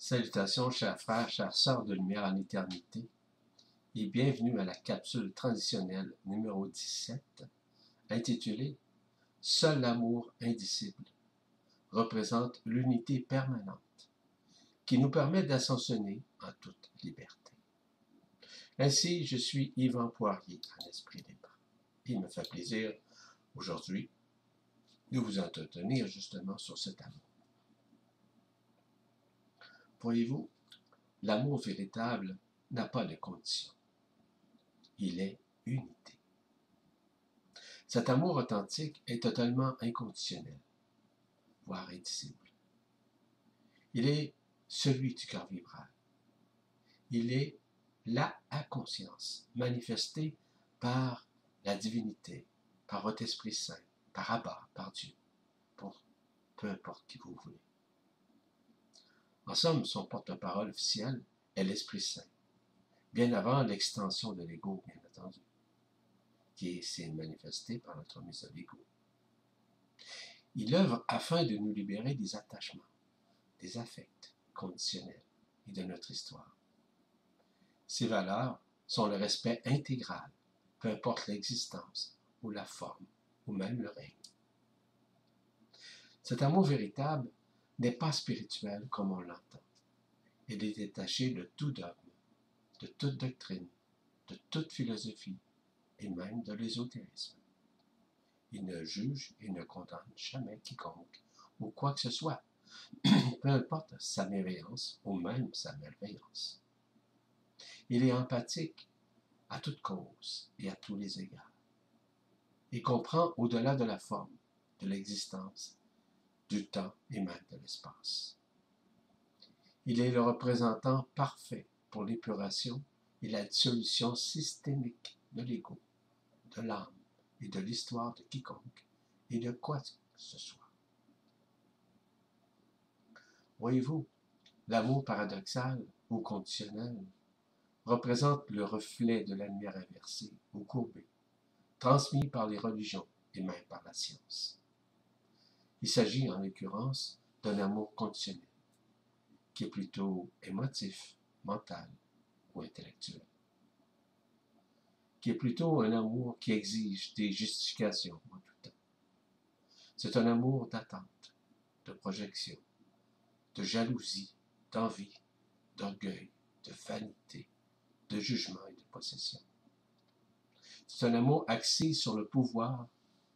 Salutations, chers frères, chères sœurs de lumière en éternité, et bienvenue à la capsule transitionnelle numéro 17, intitulée « Seul l'amour indicible représente l'unité permanente qui nous permet d'ascensionner en toute liberté. » Ainsi, je suis Yvan Poirier, en esprit libre. Il me fait plaisir, aujourd'hui, de vous entretenir justement sur cet amour. Voyez-vous, l'amour véritable n'a pas de condition. Il est unité. Cet amour authentique est totalement inconditionnel, voire indicible. Il est celui du cœur vibral. Il est la conscience manifestée par la divinité, par votre Esprit Saint, par Abba, par Dieu, pour peu importe qui vous voulez. En somme, son porte-parole officiel est l'Esprit Saint, bien avant l'extension de l'ego, bien entendu, qui s'est manifesté par notre mise à l'ego. Il œuvre afin de nous libérer des attachements, des affects conditionnels et de notre histoire. Ces valeurs sont le respect intégral, peu importe l'existence ou la forme, ou même le règne. Cet amour véritable n'est pas spirituel comme on l'entend. Il est détaché de tout dogme, de toute doctrine, de toute philosophie et même de l'ésotérisme. Il ne juge et ne condamne jamais quiconque ou quoi que ce soit, peu importe sa bienveillance ou même sa malveillance. Il est empathique à toute cause et à tous les égards. Il comprend au-delà de la forme, de l'existence, du temps et même de l'espace. Il est le représentant parfait pour l'épuration et la dissolution systémique de l'ego, de l'âme et de l'histoire de quiconque et de quoi que ce soit. Voyez-vous, l'amour paradoxal ou conditionnel représente le reflet de la lumière inversée ou courbée, transmis par les religions et même par la science. Il s'agit en l'occurrence d'un amour conditionnel, qui est plutôt émotif, mental ou intellectuel, qui est plutôt un amour qui exige des justifications en tout temps. C'est un amour d'attente, de projection, de jalousie, d'envie, d'orgueil, de vanité, de jugement et de possession. C'est un amour axé sur le pouvoir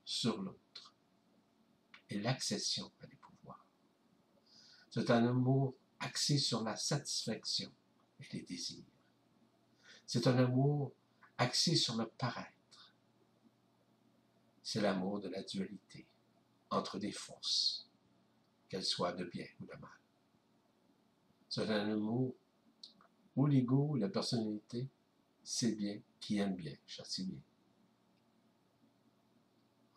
sur l'autre et l'accession à des pouvoirs. C'est un amour axé sur la satisfaction et les désirs. C'est un amour axé sur le paraître. C'est l'amour de la dualité entre des forces, qu'elles soient de bien ou de mal. C'est un amour où l'ego, la personnalité, c'est bien, qui aime bien, châtie bien.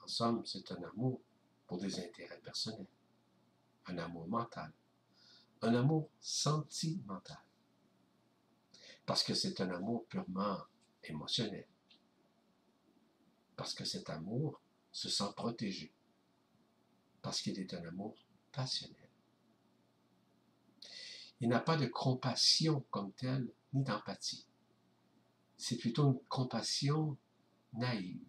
En somme, c'est un amour pour des intérêts personnels, un amour mental, un amour sentimental, parce que c'est un amour purement émotionnel, parce que cet amour se sent protégé, parce qu'il est un amour passionnel. Il n'a pas de compassion comme telle, ni d'empathie. C'est plutôt une compassion naïve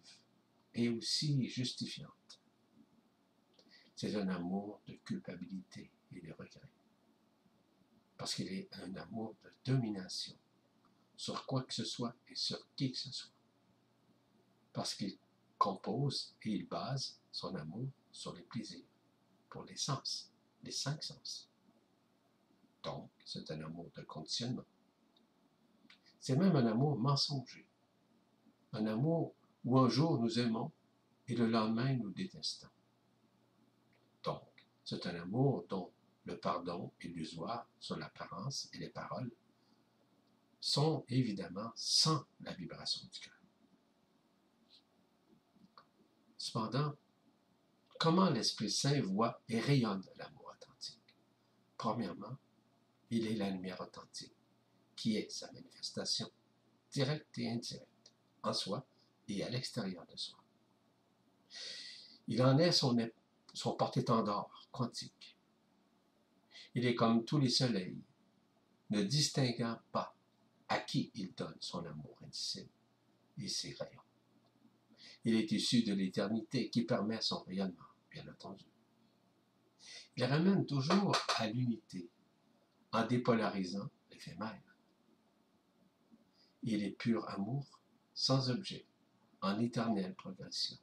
et aussi justifiante. C'est un amour de culpabilité et de regret, parce qu'il est un amour de domination sur quoi que ce soit et sur qui que ce soit, parce qu'il compose et il base son amour sur les plaisirs, pour les sens, les 5 sens. Donc, c'est un amour de conditionnement. C'est même un amour mensonger, un amour où un jour nous aimons et le lendemain nous détestons. Donc, c'est un amour dont le pardon et l'usoire sur l'apparence et les paroles sont évidemment sans la vibration du cœur. Cependant, comment l'Esprit Saint voit et rayonne l'amour authentique? Premièrement, il est la lumière authentique, qui est sa manifestation, directe et indirecte, en soi et à l'extérieur de soi. Il en est son porte-étendard quantique. Il est comme tous les soleils ne distinguant pas à qui il donne son amour indicible et ses rayons. Il est issu de l'éternité qui permet son rayonnement, bien entendu. Il ramène toujours à l'unité en dépolarisant l'éphémère. Il est pur amour, sans objet, en éternelle progression.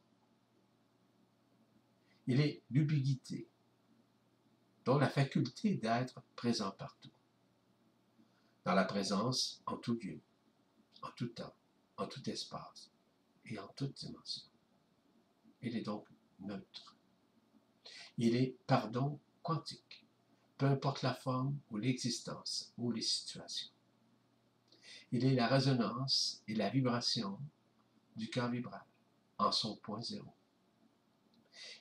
Il est l'ubiquité, dont la faculté d'être présent partout, dans la présence en tout lieu, en tout temps, en tout espace et en toute dimension. Il est donc neutre. Il est pardon quantique, peu importe la forme ou l'existence ou les situations. Il est la résonance et la vibration du cœur vibral en son point zéro.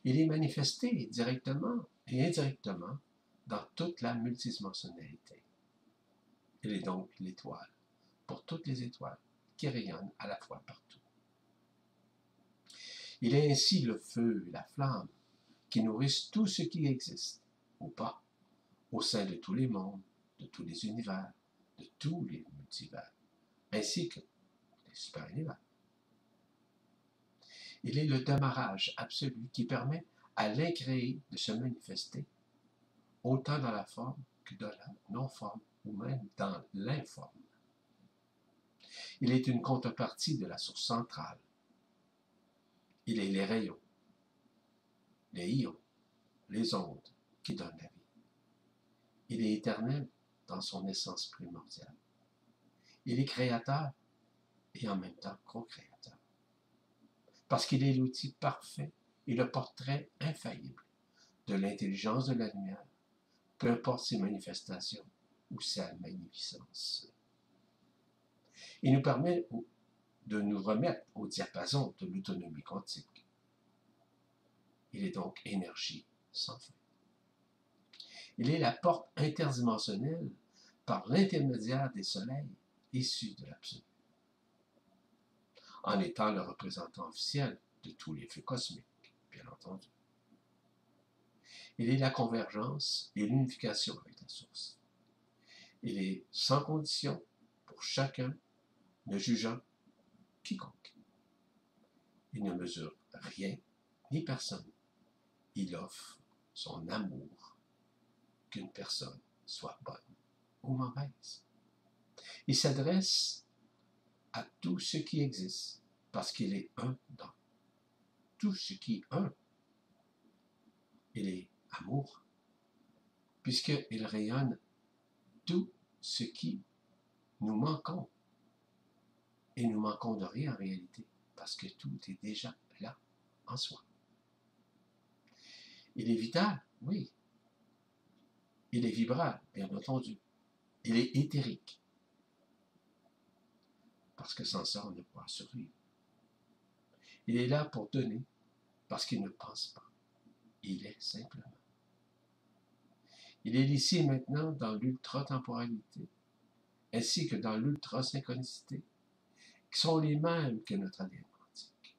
Il est manifesté directement et indirectement dans toute la multidimensionnalité. Il est donc l'étoile pour toutes les étoiles qui rayonnent à la fois partout. Il est ainsi le feu et la flamme qui nourrissent tout ce qui existe, ou pas, au sein de tous les mondes, de tous les univers, de tous les multivers, ainsi que les super-univers. Il est le démarrage absolu qui permet à l'incréé de se manifester, autant dans la forme que dans la non-forme, ou même dans l'informe. Il est une contrepartie de la source centrale. Il est les rayons, les ions, les ondes qui donnent la vie. Il est éternel dans son essence primordiale. Il est créateur et en même temps co-créateur. Parce qu'il est l'outil parfait et le portrait infaillible de l'intelligence de la lumière, peu importe ses manifestations ou sa magnificence. Il nous permet de nous remettre au diapason de l'autonomie quantique. Il est donc énergie sans fin. Il est la porte interdimensionnelle par l'intermédiaire des soleils issus de l'absolu, en étant le représentant officiel de tous les feux cosmiques, bien entendu. Il est la convergence et l'unification avec la source. Il est sans condition pour chacun, ne jugeant quiconque. Il ne mesure rien ni personne. Il offre son amour, qu'une personne soit bonne ou mauvaise. Il s'adresse à tout ce qui existe parce qu'il est un dans tout ce qui est un. Il est amour, puisqu'il rayonne tout ce qui nous manquons. Et nous manquons de rien en réalité, parce que tout est déjà là, en soi. Il est vital, oui. Il est vibral, bien entendu. Il est éthérique, parce que sans ça, on ne pourra survivre. Il est là pour donner, parce qu'il ne pense pas. Il est simplement. Il est ici et maintenant dans l'ultra-temporalité, ainsi que dans l'ultra-synchronicité, qui sont les mêmes que notre ADN quantique.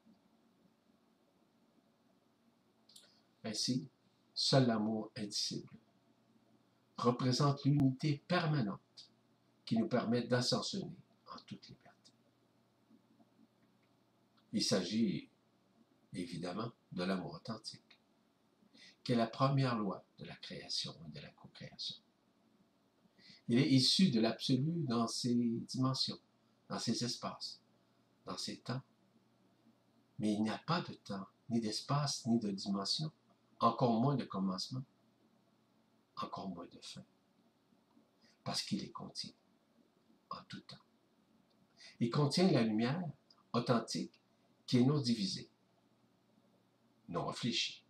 Ainsi, seul l'amour indicible représente l'unité permanente qui nous permet d'ascensionner en toute liberté. Il s'agit évidemment de l'amour authentique, qui est la première loi de la création et de la co-création. Il est issu de l'absolu dans ses dimensions, dans ses espaces, dans ses temps. Mais il n'y a pas de temps, ni d'espace, ni de dimension, encore moins de commencement, encore moins de fin, parce qu'il est contient en tout temps. Il contient la lumière authentique qui est non divisée, non réfléchie.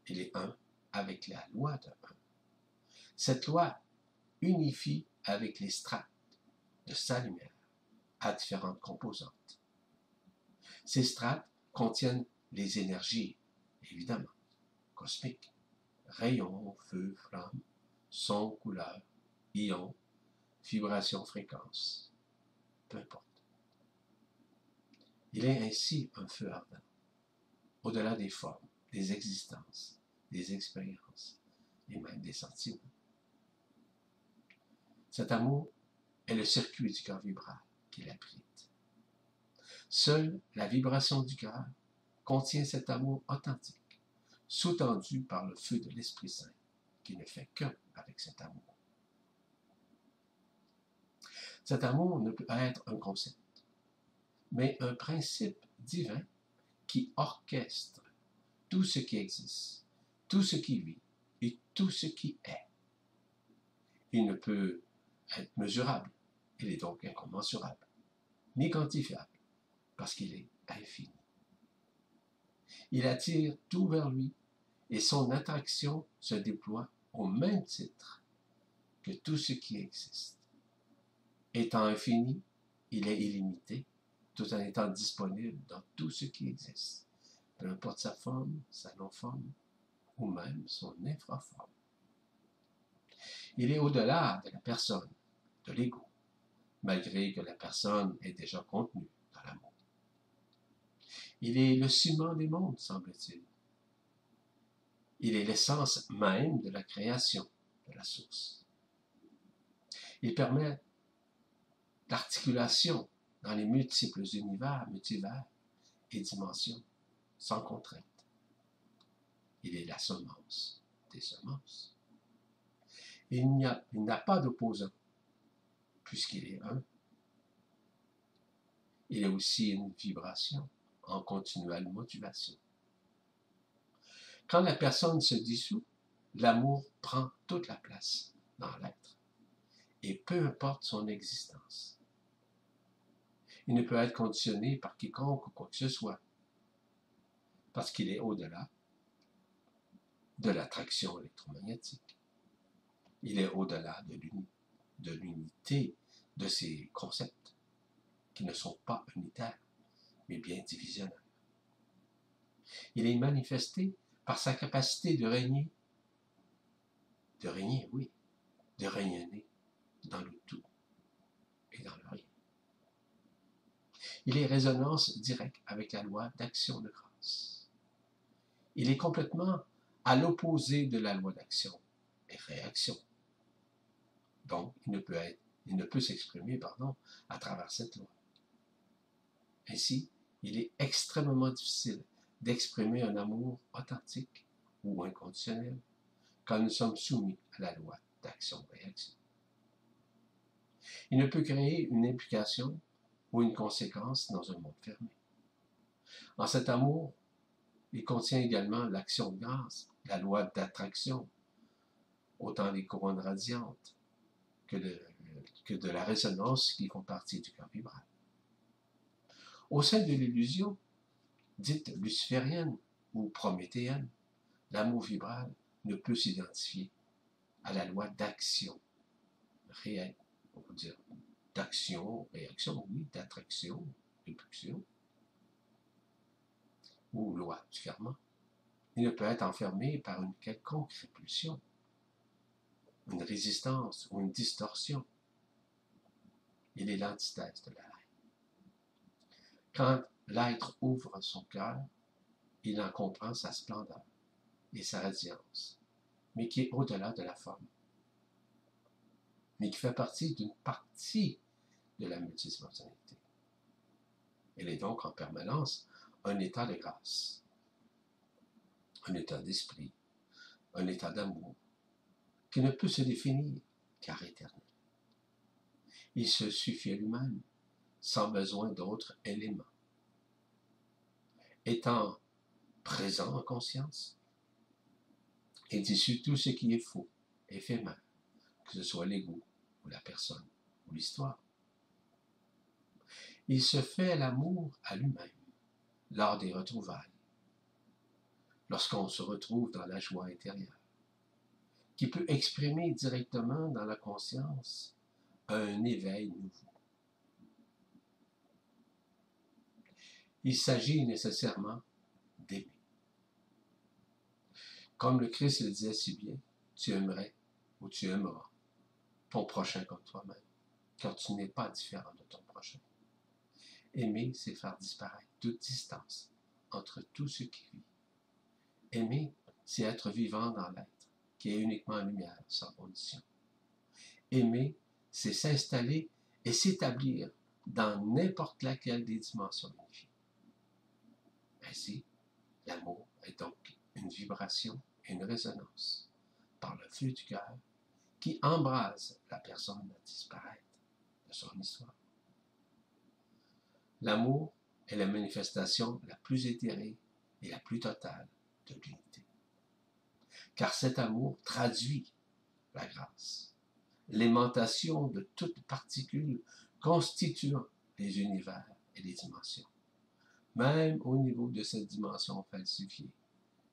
Il est un avec la loi de un. Cette loi unifie avec les strates de sa lumière à différentes composantes. Ces strates contiennent les énergies, évidemment, cosmiques, rayons, feu, flammes, son, couleur, ions, vibrations, fréquences, peu importe. Il est ainsi un feu ardent, au-delà des formes, des existences, des expériences et même des sentiments. Cet amour est le circuit du cœur vibral qui l'abrite. Seule la vibration du cœur contient cet amour authentique, sous-tendu par le feu de l'Esprit Saint, qui ne fait qu'un avec cet amour. Cet amour ne peut être un concept, mais un principe divin qui orchestre tout ce qui existe, tout ce qui vit et tout ce qui est. Il ne peut être mesurable, il est donc incommensurable, ni quantifiable, parce qu'il est infini. Il attire tout vers lui et son attraction se déploie au même titre que tout ce qui existe. Étant infini, il est illimité, tout en étant disponible dans tout ce qui existe, peu importe sa forme, sa non-forme, ou même son infraforme. Il est au-delà de la personne, de l'ego, malgré que la personne est déjà contenue dans l'amour. Il est le ciment des mondes, semble-t-il. Il est l'essence même de la création, de la source. Il permet l'articulation dans les multiples univers, multivers et dimensions, sans contrainte. Il est la semence des semences. Il n'a pas d'opposant, puisqu'il est un. Il est aussi une vibration en continuelle modulation. Quand la personne se dissout, l'amour prend toute la place dans l'être, et peu importe son existence. Il ne peut être conditionné par quiconque ou quoi que ce soit, parce qu'il est au-delà de l'attraction électromagnétique. Il est au-delà de l'unité de ces concepts, qui ne sont pas unitaires, mais bien divisionnels. Il est manifesté par sa capacité de régner, oui, de régner dans le tout et dans le rien. Il est résonance directe avec la loi d'action de grâce. Il est complètement à l'opposé de la loi d'action et réaction. Donc, il ne peut s'exprimer, à travers cette loi. Ainsi, il est extrêmement difficile d'exprimer un amour authentique ou inconditionnel quand nous sommes soumis à la loi d'action-réaction. Il ne peut créer une implication ou une conséquence dans un monde fermé. En cet amour, il contient également l'action de grâce, la loi d'attraction, autant des couronnes radiantes que de la résonance qui font partie du camp vibral. Au sein de l'illusion, dite luciférienne ou prométhéenne, l'amour vibral ne peut s'identifier à la loi d'action réelle, on peut dire d'action, réaction, oui, d'attraction, répulsion, ou loi du karma. Il ne peut être enfermé par une quelconque répulsion, une résistance ou une distorsion. Il est l'antithèse de la haine. Quand l'être ouvre son cœur, il en comprend sa splendeur et sa radiance, mais qui est au-delà de la forme, mais qui fait partie d'une partie de la multidimensionnalité. Elle est donc en permanence un état de grâce, un état d'esprit, un état d'amour, qui ne peut se définir car éternel. Il se suffit à lui-même, sans besoin d'autres éléments. Étant présent en conscience, il dissout tout ce qui est faux, éphémère, que ce soit l'ego, ou la personne, ou l'histoire. Il se fait l'amour à lui-même, lors des retrouvailles, lorsqu'on se retrouve dans la joie intérieure, qui peut exprimer directement dans la conscience un éveil nouveau. Il s'agit nécessairement d'aimer. Comme le Christ le disait si bien, tu aimerais ou tu aimeras ton prochain comme toi-même, car tu n'es pas différent de ton prochain. Aimer, c'est faire disparaître toute distance entre tout ce qui vit. Aimer, c'est être vivant dans l'être, qui est uniquement lumière, sans condition. Aimer, c'est s'installer et s'établir dans n'importe laquelle des dimensions unifiées. Ainsi, l'amour est donc une vibration et une résonance par le feu du cœur qui embrase la personne à disparaître de son histoire. L'amour est la manifestation la plus éthérée et la plus totale de l'unité. Car cet amour traduit la grâce, l'aimantation de toute particule constituant les univers et les dimensions, même au niveau de cette dimension falsifiée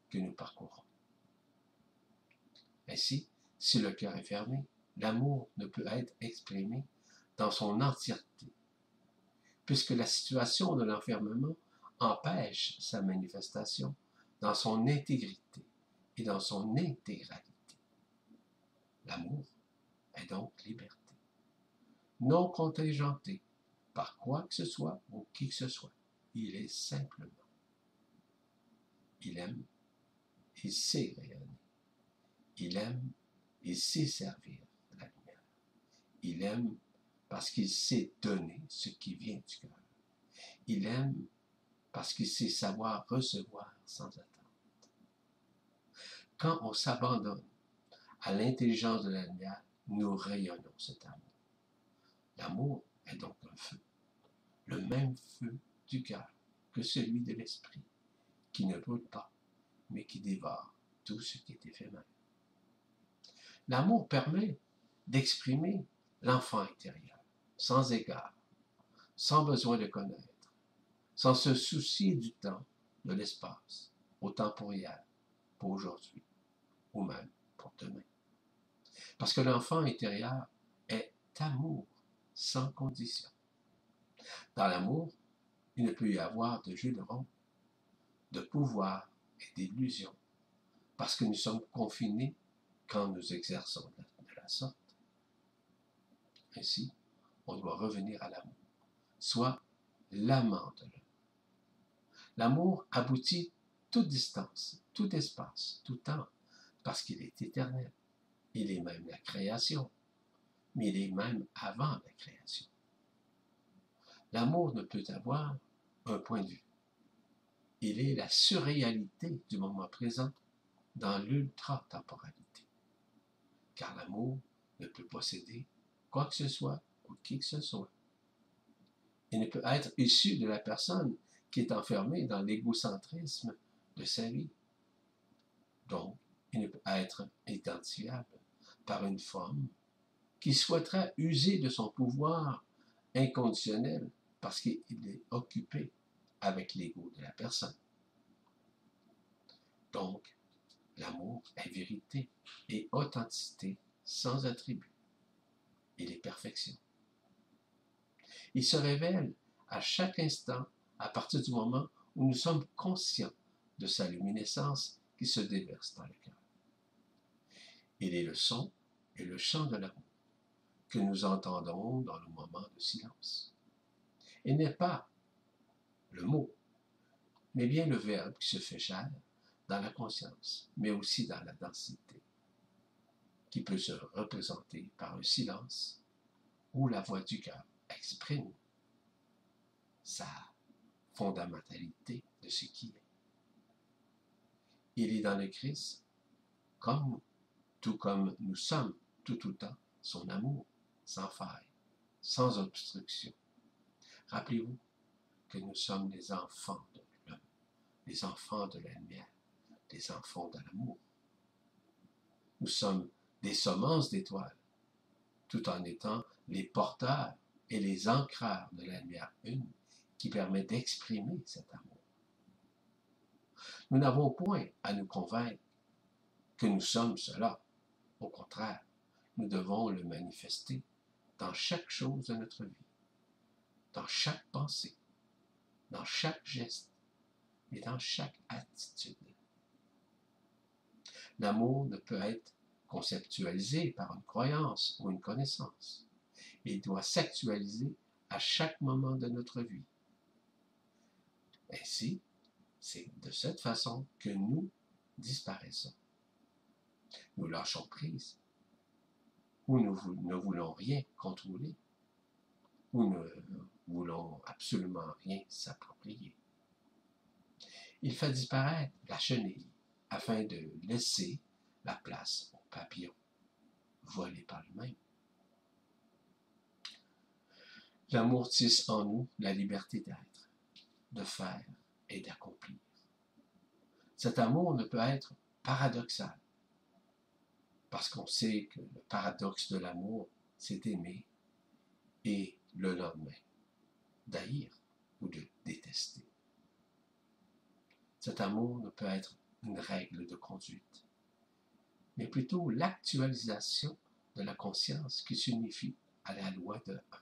que nous parcourons. Ainsi, si le cœur est fermé, l'amour ne peut être exprimé dans son entièreté, puisque la situation de l'enfermement empêche sa manifestation dans son intégrité et dans son intégralité. L'amour est donc liberté, non contingentée par quoi que ce soit ou qui que ce soit. Il est simplement. Il aime, il sait rayonner. Il aime, il sait servir la lumière. Il aime parce qu'il sait donner ce qui vient du cœur. Il aime parce qu'il sait savoir recevoir sans attendre. Quand on s'abandonne à l'intelligence de la lumière, nous rayonnons cet amour. L'amour est donc un feu, le même feu du cœur que celui de l'esprit, qui ne brûle pas, mais qui dévore tout ce qui est éphémère. L'amour permet d'exprimer l'enfant intérieur, sans égard, sans besoin de connaître, sans se soucier du temps, de l'espace, autant pour hier, pour aujourd'hui, ou même pour demain. Parce que l'enfant intérieur est amour sans condition. Dans l'amour, il ne peut y avoir de jeu de rôle, de pouvoir et d'illusion, parce que nous sommes confinés quand nous exerçons de la sorte. Ainsi, on doit revenir à l'amour, soit l'amant de l'homme. L'amour aboutit toute distance, tout espace, tout temps, parce qu'il est éternel. Il est même la création, mais il est même avant la création. L'amour ne peut avoir un point de vue. Il est la surréalité du moment présent dans l'ultra-temporalité. Car l'amour ne peut posséder quoi que ce soit ou qui que ce soit. Il ne peut être issu de la personne qui est enfermée dans l'égocentrisme de sa vie. Donc, il ne peut être identifiable par une femme qui souhaiterait user de son pouvoir inconditionnel parce qu'il est occupé avec l'ego de la personne. Donc, l'amour est vérité et authenticité sans attribut. Il est perfection. Il se révèle à chaque instant à partir du moment où nous sommes conscients de sa luminescence qui se déverse dans le cœur. Il est le son et le chant de l'amour que nous entendons dans le moment de silence. Il n'est pas le mot, mais bien le verbe qui se fait chair dans la conscience, mais aussi dans la densité, qui peut se représenter par un silence où la voix du cœur exprime sa fondamentalité de ce qui est. Il est dans le Christ comme nous, tout comme nous sommes tout autant son amour, sans faille, sans obstruction. Rappelez-vous que nous sommes les enfants de l'homme, les enfants de la lumière, les enfants de l'amour. Nous sommes des semences d'étoiles, tout en étant les porteurs et les ancreurs de la lumière une qui permet d'exprimer cet amour. Nous n'avons point à nous convaincre que nous sommes cela. Au contraire, nous devons le manifester dans chaque chose de notre vie, dans chaque pensée, dans chaque geste et dans chaque attitude. L'amour ne peut être conceptualisé par une croyance ou une connaissance. Il doit s'actualiser à chaque moment de notre vie. Ainsi, c'est de cette façon que nous disparaissons. Nous lâchons prise. où nous ne voulons rien contrôler, où nous ne voulons absolument rien s'approprier. Il fait disparaître la chenille afin de laisser la place au papillon, volé par lui-même. L'amour tisse en nous la liberté d'être, de faire et d'accomplir. Cet amour ne peut être paradoxal, parce qu'on sait que le paradoxe de l'amour, c'est d'aimer et le lendemain, d'haïr ou de détester. Cet amour ne peut être une règle de conduite, mais plutôt l'actualisation de la conscience qui s'unifie à la loi de un.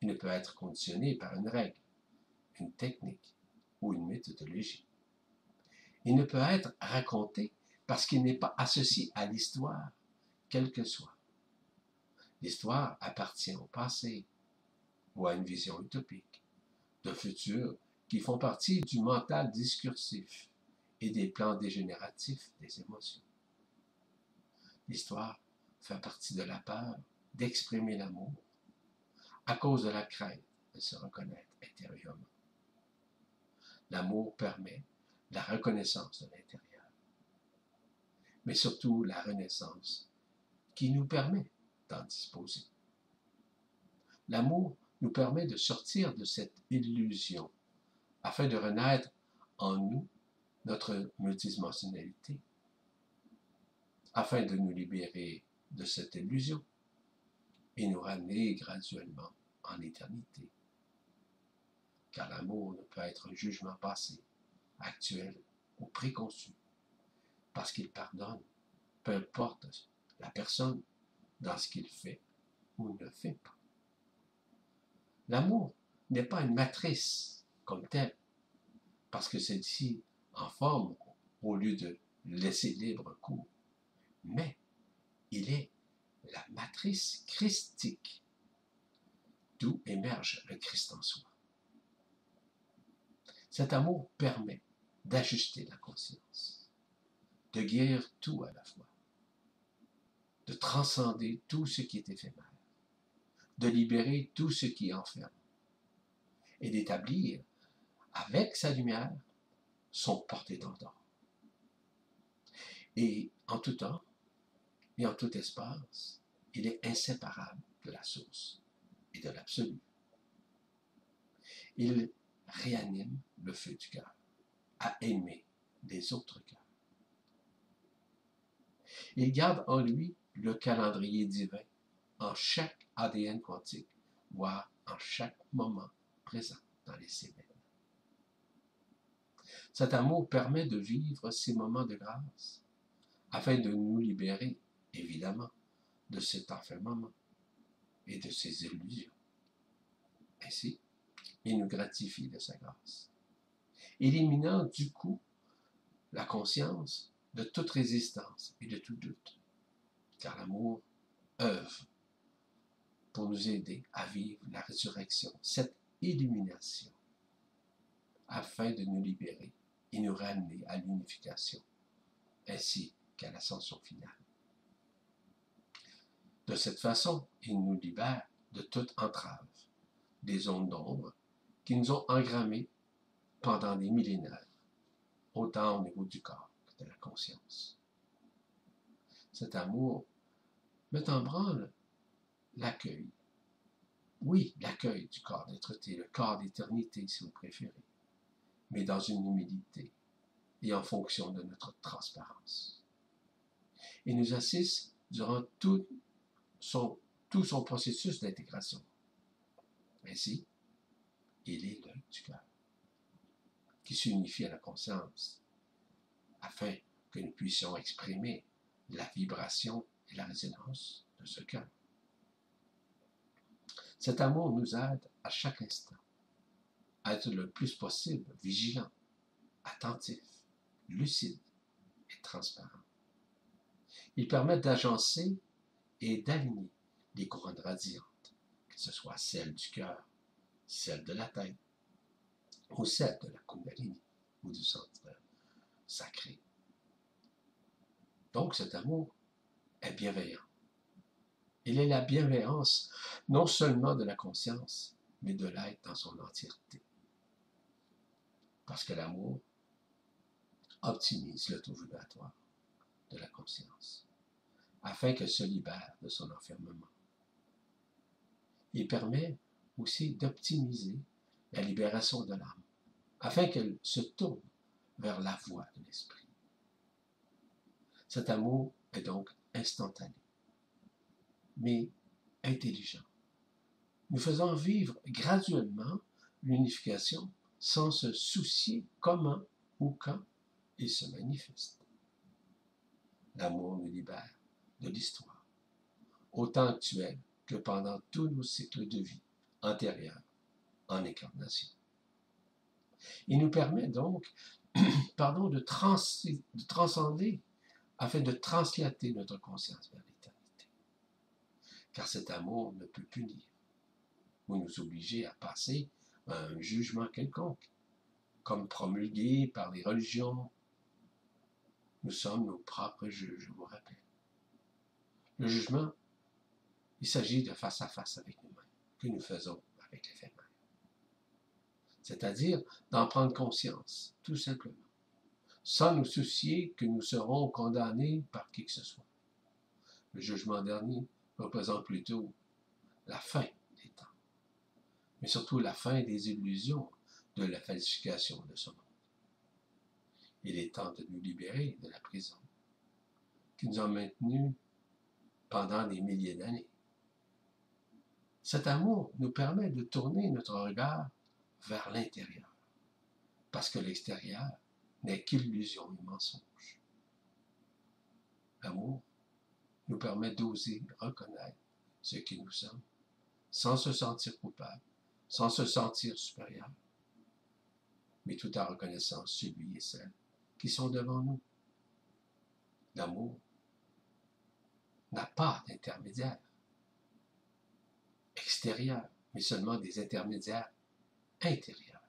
Il ne peut être conditionné par une règle, une technique ou une méthodologie. Il ne peut être raconté parce qu'il n'est pas associé à l'histoire, quelle que soit. L'histoire appartient au passé ou à une vision utopique, de futur qui font partie du mental discursif et des plans dégénératifs des émotions. L'histoire fait partie de la peur d'exprimer l'amour à cause de la crainte de se reconnaître intérieurement. L'amour permet la reconnaissance de l'intérieur, mais surtout la renaissance qui nous permet d'en disposer. L'amour nous permet de sortir de cette illusion afin de renaître en nous notre multidimensionnalité, afin de nous libérer de cette illusion et nous ramener graduellement en éternité. Car l'amour ne peut être un jugement passé, actuel ou préconçu, parce qu'il pardonne, peu importe la personne dans ce qu'il fait ou ne fait pas. L'amour n'est pas une matrice comme telle, parce que celle-ci en forme au lieu de laisser libre cours, mais il est la matrice christique, d'où émerge le Christ en soi. Cet amour permet d'ajuster la conscience, de guérir tout à la fois, de transcender tout ce qui est éphémère, de libérer tout ce qui enferme, et d'établir, avec sa lumière, son porte-étendard. Et en tout temps et en tout espace, il est inséparable de la source et de l'absolu. Il réanime le feu du cœur à aimer les autres cœurs. Il garde en lui le calendrier divin en chaque ADN quantique, voire en chaque moment présent dans les semaines. Cet amour permet de vivre ces moments de grâce afin de nous libérer, évidemment, de cet enfermement et de ces illusions. Ainsi, il nous gratifie de sa grâce, éliminant du coup la conscience de toute résistance et de tout doute, car l'amour œuvre pour nous aider à vivre la résurrection, cette illumination, afin de nous libérer et nous ramener à l'unification, ainsi qu'à l'ascension finale. De cette façon, il nous libère de toute entrave, des zones d'ombre qui nous ont engrammés pendant des millénaires, autant au niveau du corps que de la conscience. Cet amour met en branle l'accueil. Oui, l'accueil du corps d'être-té, le corps d'éternité si vous préférez, mais dans une humilité et en fonction de notre transparence. Il nous assiste durant tout son processus d'intégration. Ainsi, il est l'œil du cœur, qui s'unifie à la conscience, afin que nous puissions exprimer la vibration et la résonance de ce cœur. Cet amour nous aide à chaque instant à être le plus possible vigilant, attentif, lucide et transparent. Il permet d'agencer et d'aligner les couronnes radiantes, que ce soit celle du cœur, celle de la tête, ou celle de la Kundalini, ou du centre sacré. Donc cet amour est bienveillant, Il est la bienveillance non seulement de la conscience, mais de l'être dans son entièreté. Parce que l'amour optimise le taux vibratoire de la conscience, afin qu'elle se libère de son enfermement. Il permet aussi d'optimiser la libération de l'âme, afin qu'elle se tourne vers la voie de l'esprit. Cet amour est donc instantané, mais intelligent. Nous faisons vivre graduellement l'unification sans se soucier comment ou quand il se manifeste. L'amour nous libère de l'histoire, autant actuelle que pendant tous nos cycles de vie antérieurs en incarnation. Il nous permet donc de transcender afin de translater notre conscience vers l'éternité. Car cet amour ne peut punir ou nous obliger à passer à un jugement quelconque, comme promulgué par les religions. Nous sommes nos propres juges, je vous rappelle. Le jugement, il s'agit de face à face avec nous-mêmes, que nous faisons avec l'éphémère. C'est-à-dire d'en prendre conscience, tout simplement, sans nous soucier que nous serons condamnés par qui que ce soit. Le jugement dernier représente plutôt la fin des temps, mais surtout la fin des illusions de la falsification de ce monde. Il est temps de nous libérer de la prison qui nous a maintenus pendant des milliers d'années. Cet amour nous permet de tourner notre regard vers l'intérieur, parce que l'extérieur n'est qu'illusion et mensonge. L'amour nous permet d'oser reconnaître ce que nous sommes, sans se sentir coupable, sans se sentir supérieur, mais tout en reconnaissant celui et celle qui sont devant nous. L'amour n'a pas d'intermédiaire extérieur, mais seulement des intermédiaires intérieurs.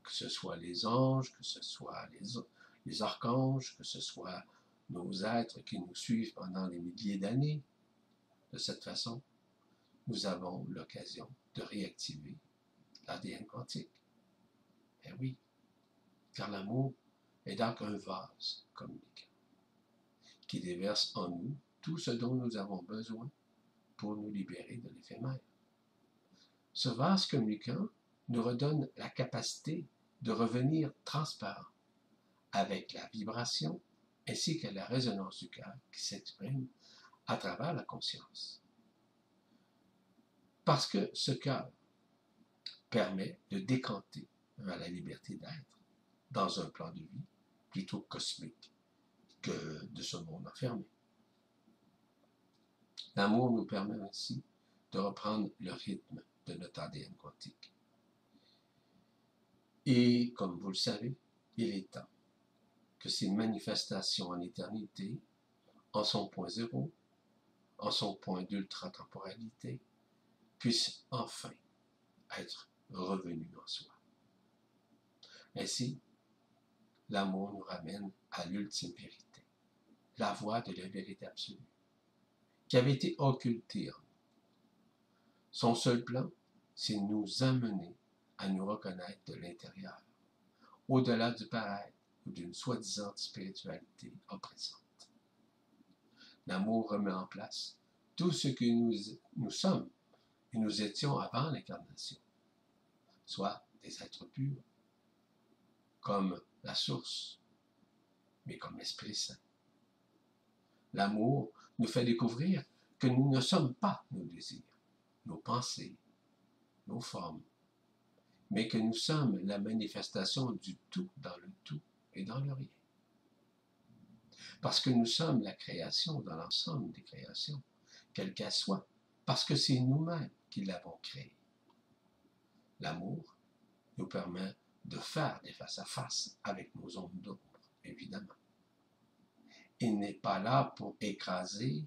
Que ce soit les anges, que ce soit les archanges, que ce soit nos êtres qui nous suivent pendant des milliers d'années. De cette façon, nous avons l'occasion de réactiver l'ADN quantique. Eh oui, car l'amour est donc un vase communicant qui déverse en nous tout ce dont nous avons besoin pour nous libérer de l'éphémère. Ce vase communicant nous redonne la capacité de revenir transparent avec la vibration ainsi que la résonance du cœur qui s'exprime à travers la conscience. Parce que ce cœur permet de décanter vers la liberté d'être dans un plan de vie plutôt cosmique que de ce monde enfermé. L'amour nous permet ainsi de reprendre le rythme de notre ADN quantique. Et comme vous le savez, il est temps que ces manifestations en éternité, en son point zéro, en son point d'ultra-temporalité, puissent enfin être revenues en soi. Ainsi, l'amour nous ramène à l'ultime vérité, la voie de la vérité absolue, qui avait été occultée en nous. Son seul plan, c'est de nous amener à nous reconnaître de l'intérieur, au-delà du paraître ou d'une soi-disant spiritualité oppressante. L'amour remet en place tout ce que nous sommes et nous étions avant l'incarnation, soit des êtres purs, comme la source, mais comme l'Esprit Saint. L'amour nous fait découvrir que nous ne sommes pas nos désirs, nos pensées, nos formes, mais que nous sommes la manifestation du tout dans le tout et dans le rien. Parce que nous sommes la création dans l'ensemble des créations, quelle qu'elle soit, parce que c'est nous-mêmes qui l'avons créée. L'amour nous permet de faire des face-à-face avec nos ondes d'ombre, évidemment. Il n'est pas là pour écraser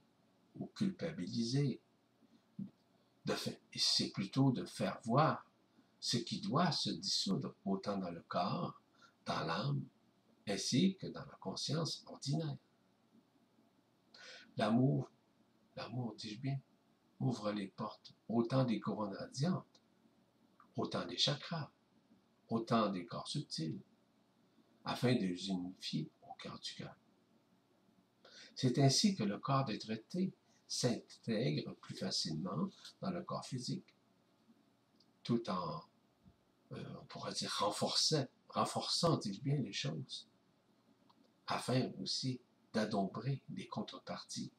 ou culpabiliser. C'est plutôt de faire voir ce qui doit se dissoudre autant dans le corps, dans l'âme, ainsi que dans la conscience ordinaire. L'amour L'amour, dis-je bien, ouvre les portes autant des couronnes radiantes, autant des chakras, autant des corps subtils, afin de les unifier au cœur du cœur. C'est ainsi que le corps des traités s'intègre plus facilement dans le corps physique, tout en, on pourrait dire, renforçant, dis-je bien, les choses, afin aussi d'adombrer les contreparties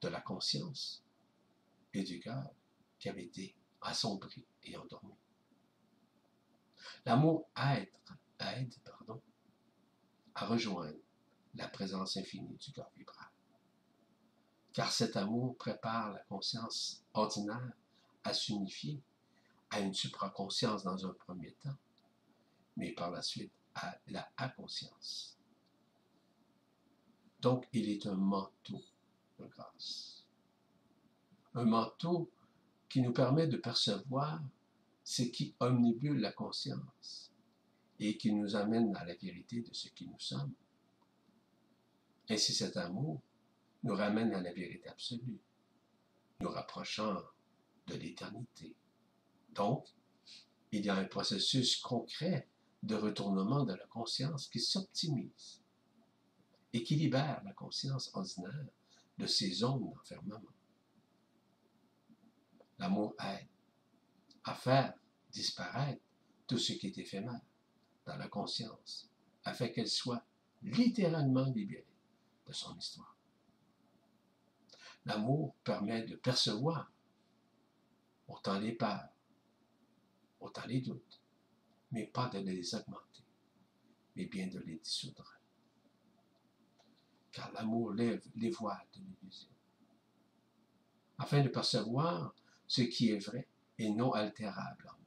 de la conscience et du cœur qui avaient été assombris et endormis. L'amour aide à rejoindre la présence infinie du corps vibral. Car cet amour prépare la conscience ordinaire à s'unifier à une supraconscience dans un premier temps, mais par la suite à la inconscience. Donc, il est un manteau de grâce. Un manteau qui nous permet de percevoir ce qui omnibule la conscience et qui nous amène à la vérité de ce qui nous sommes. Ainsi, cet amour nous ramène à la vérité absolue, nous rapprochant de l'éternité. Donc, il y a un processus concret de retournement de la conscience qui s'optimise et qui libère la conscience ordinaire de ses zones d'enfermement. L'amour aide à faire disparaître tout ce qui est éphémère dans la conscience, afin qu'elle soit littéralement libérée de son histoire. L'amour permet de percevoir autant les peurs, autant les doutes, mais pas de les augmenter, mais bien de les dissoudre. Car l'amour lève les voiles de l'illusion, afin de percevoir ce qui est vrai et non altérable en nous.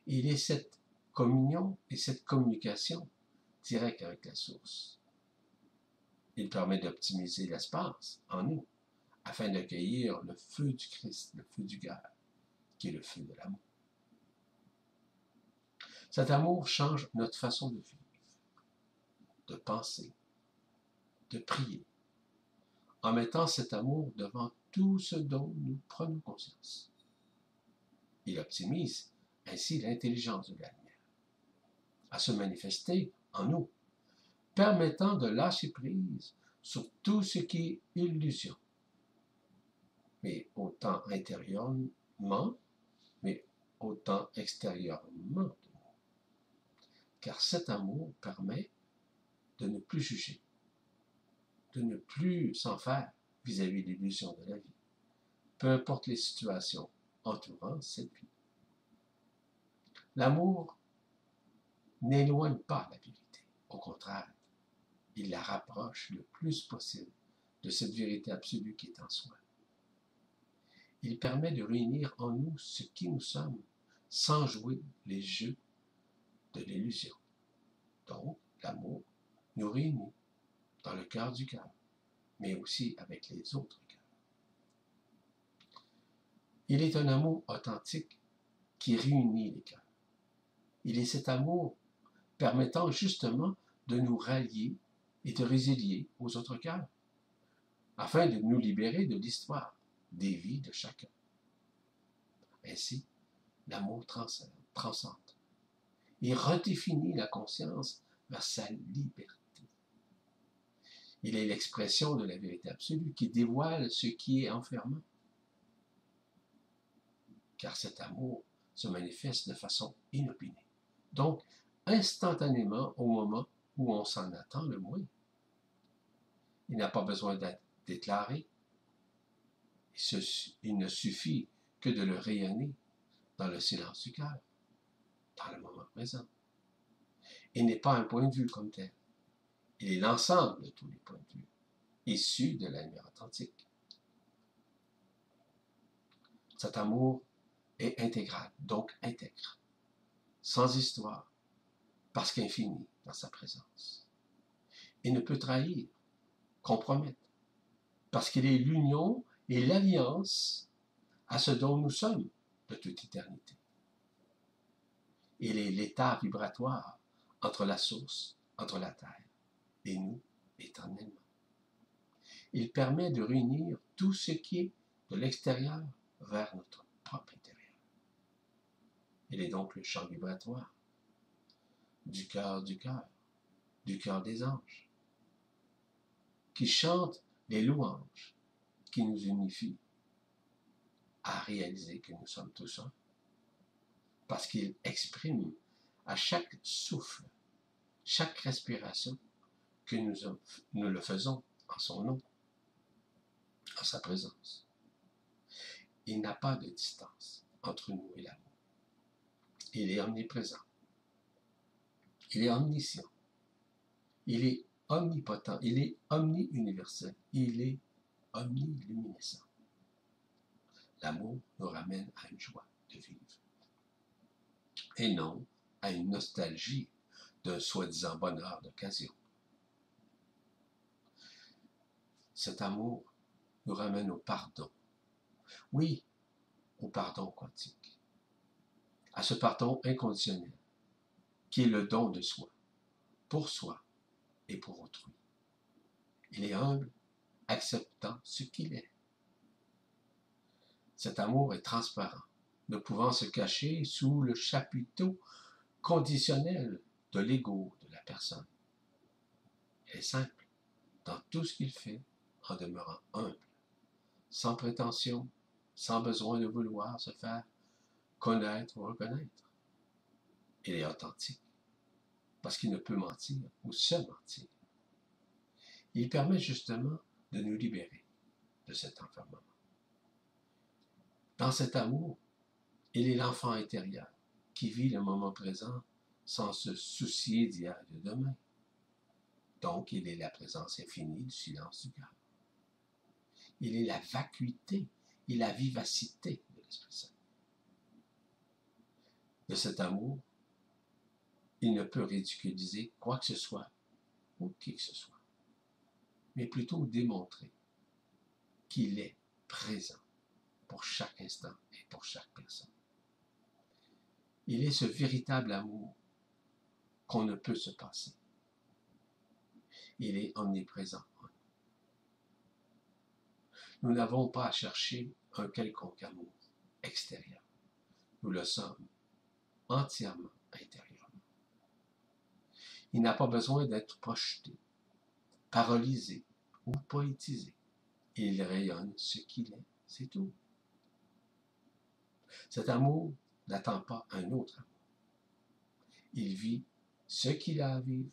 Il est cette communion et cette communication directe avec la source. Il permet d'optimiser l'espace en nous, afin d'accueillir le feu du Christ, le feu du cœur, qui est le feu de l'amour. Cet amour change notre façon de vivre, de penser, de prier, en mettant cet amour devant tout ce dont nous prenons conscience. Il optimise ainsi l'intelligence de la lumière, à se manifester en nous, permettant de lâcher prise sur tout ce qui est illusion, mais autant intérieurement, mais autant extérieurement de nous. Car cet amour permet de ne plus juger, de ne plus s'en faire vis-à-vis de l'illusion de la vie, peu importe les situations entourant cette vie. L'amour n'éloigne pas la vérité, au contraire, il la rapproche le plus possible de cette vérité absolue qui est en soi. Il permet de réunir en nous ce qui nous sommes, sans jouer les jeux de l'illusion. Donc, l'amour nous réunit dans le cœur du cœur, mais aussi avec les autres cœurs. Il est un amour authentique qui réunit les cœurs. Il est cet amour permettant justement de nous rallier et de résilier aux autres cœurs, afin de nous libérer de l'histoire des vies de chacun. Ainsi, l'amour transcende et redéfinit la conscience vers sa liberté. Il est l'expression de la vérité absolue qui dévoile ce qui est enfermant. Car cet amour se manifeste de façon inopinée. Donc, instantanément au moment où on s'en attend le moins. Il n'a pas besoin d'être déclaré. Il ne suffit que de le rayonner dans le silence du cœur, dans le moment présent. Il n'est pas un point de vue comme tel. Il est l'ensemble de tous les points de vue, issus de la lumière authentique. Cet amour est intégral, donc intègre, sans histoire, parce qu'infini dans sa présence. Il ne peut trahir, compromettre, parce qu'il est l'union et l'alliance à ce dont nous sommes de toute éternité. Il est l'état vibratoire entre la source, entre la terre et nous éternellement. Il permet de réunir tout ce qui est de l'extérieur vers notre propre intérieur. Il est donc le chant vibratoire du cœur des anges, qui chante les louanges, qui nous unifient à réaliser que nous sommes tous un, parce qu'il exprime à chaque souffle, chaque respiration, que nous le faisons en son nom, en sa présence. Il n'a pas de distance entre nous et l'amour. Il est omniprésent. Il est omniscient. Il est omnipotent. Il est omni-universel. Il est omniluminescent. L'amour nous ramène à une joie de vivre. Et non à une nostalgie d'un soi-disant bonheur d'occasion. Cet amour nous ramène au pardon. Oui, au pardon quantique. À ce pardon inconditionnel, qui est le don de soi, pour soi et pour autrui. Il est humble, acceptant ce qu'il est. Cet amour est transparent, ne pouvant se cacher sous le chapiteau conditionnel de l'ego de la personne. Il est simple dans tout ce qu'il fait, en demeurant humble, sans prétention, sans besoin de vouloir se faire connaître ou reconnaître. Il est authentique, parce qu'il ne peut mentir ou se mentir. Il permet justement de nous libérer de cet enfermement. Dans cet amour, il est l'enfant intérieur qui vit le moment présent sans se soucier d'hier et de demain. Donc, il est la présence infinie du silence du cœur. Il est la vacuité et la vivacité de l'Esprit Saint. De cet amour, il ne peut ridiculiser quoi que ce soit ou qui que ce soit, mais plutôt démontrer qu'il est présent pour chaque instant et pour chaque personne. Il est ce véritable amour qu'on ne peut se passer. Il est omniprésent en nous. Nous n'avons pas à chercher un quelconque amour extérieur. Nous le sommes entièrement intérieurement. Il n'a pas besoin d'être projeté, paralysé ou poétisé. Il rayonne ce qu'il est, c'est tout. Cet amour n'attend pas un autre amour. Il vit ce qu'il a à vivre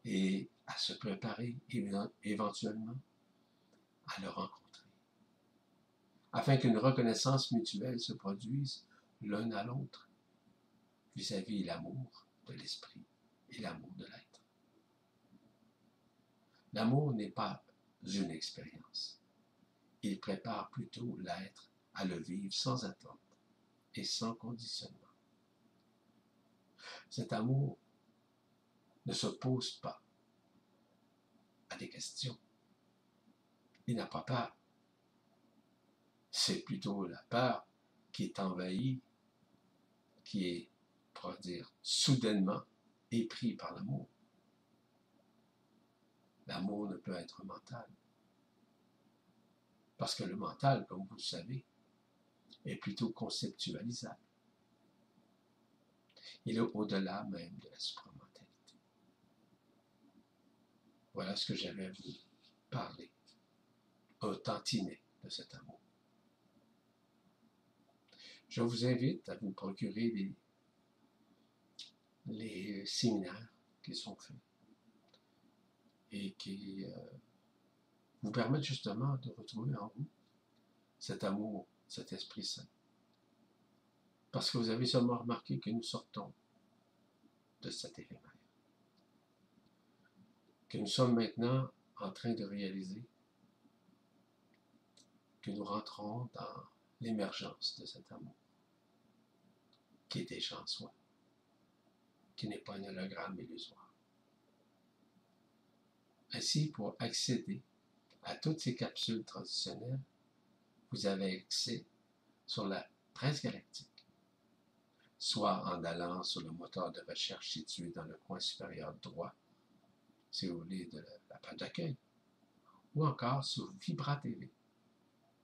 et à se préparer éventuellement à le rencontrer, afin qu'une reconnaissance mutuelle se produise l'un à l'autre vis-à-vis l'amour de l'esprit et l'amour de l'être. L'amour n'est pas une expérience. Il prépare plutôt l'être à le vivre sans attente et sans conditionnement. Cet amour ne se pose pas à des questions. Il n'a pas peur. C'est plutôt la peur qui est envahie, qui est, pour dire, soudainement épris par l'amour. L'amour ne peut être mental. Parce que le mental, comme vous le savez, est plutôt conceptualisable. Il est au-delà même de la supramentalité. Voilà ce que j'avais à vous parler. Un tantinet de cet amour. Je vous invite à vous procurer les séminaires qui sont faits et qui vous permettent justement de retrouver en vous cet amour, cet Esprit Saint. Parce que vous avez seulement remarqué que nous sortons de cet éphémère. Que nous sommes maintenant en train de réaliser que nous rentrons dans l'émergence de cet amour, qui est déjà en soi, qui n'est pas un hologramme illusoire. Ainsi, pour accéder à toutes ces capsules transitionnelles, vous avez accès sur la presse galactique, soit en allant sur le moteur de recherche situé dans le coin supérieur droit, si vous voulez, de la page d'accueil, ou encore sur Vibra TV,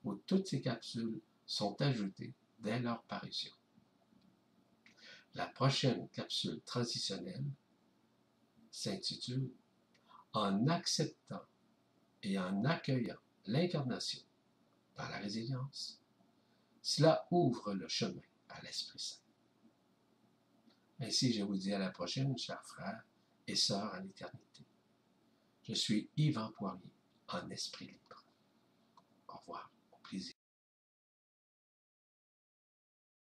où toutes ces capsules sont ajoutées dès leur parution. La prochaine capsule transitionnelle s'intitule « En acceptant et en accueillant l'incarnation dans la résilience, cela ouvre le chemin à l'Esprit Saint. » Ainsi, je vous dis à la prochaine, chers frères et sœurs en éternité. Je suis Yvan Poirier, en esprit libre. Au revoir, au plaisir.